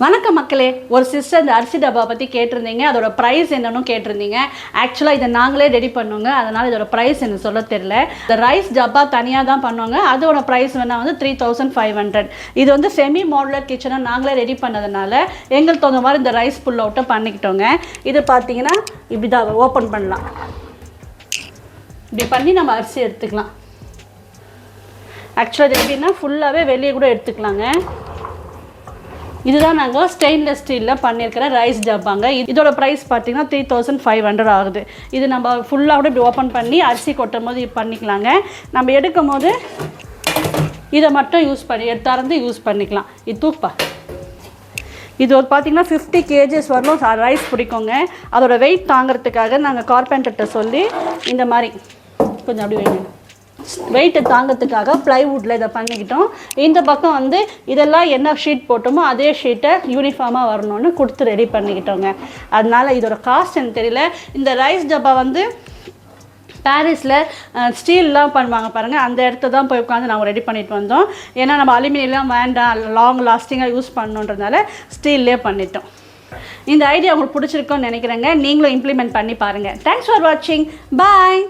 வணக்கம் மக்களே. ஒரு சிஸ்டர் இந்த அரிசி டப்பா பற்றி கேட்டிருந்தீங்க. அதோட ப்ரைஸ் என்னன்னு கேட்டிருந்தீங்க. ஆக்சுவலாக இதை நாங்களே ரெடி பண்ணுவோங்க, அதனால் இதோட ப்ரைஸ் எனக்கு சொல்ல தெரியல. இந்த ரைஸ் டப்பா தனியாக தான் பண்ணுவாங்க. அதோட ப்ரைஸ் வேணால் வந்து 3500. இது வந்து செமி மாடுலர் கிச்சனாக நாங்களே ரெடி பண்ணதுனால எங்களுக்கு தகுந்த மாதிரி இந்த ரைஸ் புல் அவுட்டை பண்ணிக்கிட்டோங்க. இது பார்த்தீங்கன்னா இப்படி தான் ஓப்பன் பண்ணலாம். இப்படி பண்ணி நம்ம அரிசி எடுத்துக்கலாம். ஆக்சுவலாக இது எப்படின்னா ஃபுல்லாகவே வெளியே கூட எடுத்துக்கலாங்க. இதுதான் நாங்கள் ஸ்டெயின்லெஸ் ஸ்டீலில் பண்ணியிருக்கிற ரைஸ் டப்பாங்க. இதோட ப்ரைஸ் பார்த்தீங்கன்னா 3500 ஆகுது. இது நம்ம ஃபுல்லாக கூட இப்படி ஓப்பன் பண்ணி அரிசி கொட்டும் போது பண்ணிக்கலாங்க. நம்ம எடுக்கும் போது இதை மட்டும் திறந்து யூஸ் பண்ணிக்கலாம். இது தூப்பா இது ஒரு பார்த்திங்கன்னா 50 kgs வரலும் ரைஸ் பிடிக்குங்க. அதோட வெயிட் தாங்கிறதுக்காக நாங்கள் கார்பெண்டர்கிட்ட சொல்லி இந்த மாதிரி கொஞ்சம் அப்படி வைங்க, வெயிட்டை தாங்கிறதுக்காக ப்ளைவுட்டில் இதை பண்ணிக்கிட்டோம். இந்த பக்கம் வந்து இதெல்லாம் என்ன ஷீட் போட்டோமோ அதே ஷீட்டை யூனிஃபார்மாக வரணும்னு கொடுத்து ரெடி பண்ணிக்கிட்டோங்க. அதனால் இதோட காஸ்ட் எனக்கு தெரியல. இந்த ரைஸ் டப்பா வந்து பாரிஸில் ஸ்டீல்லாம் பண்ணுவாங்க பாருங்கள், அந்த இடத்த தான் போய் உட்காந்து நாங்கள் ரெடி பண்ணிட்டு வந்தோம். ஏன்னா நம்ம அலுமினியம்லாம் வேண்டாம், லாங் லாஸ்டிங்காக யூஸ் பண்ணணுன்றதுனால ஸ்டீல்லே பண்ணிட்டோம். இந்த ஐடியா உங்களுக்கு பிடிச்சிருக்குன்னு நினைக்கிறேங்க. நீங்களும் இம்ப்ளிமெண்ட் பண்ணி பாருங்கள். தேங்க்ஸ் ஃபார் வாட்சிங். பாய்.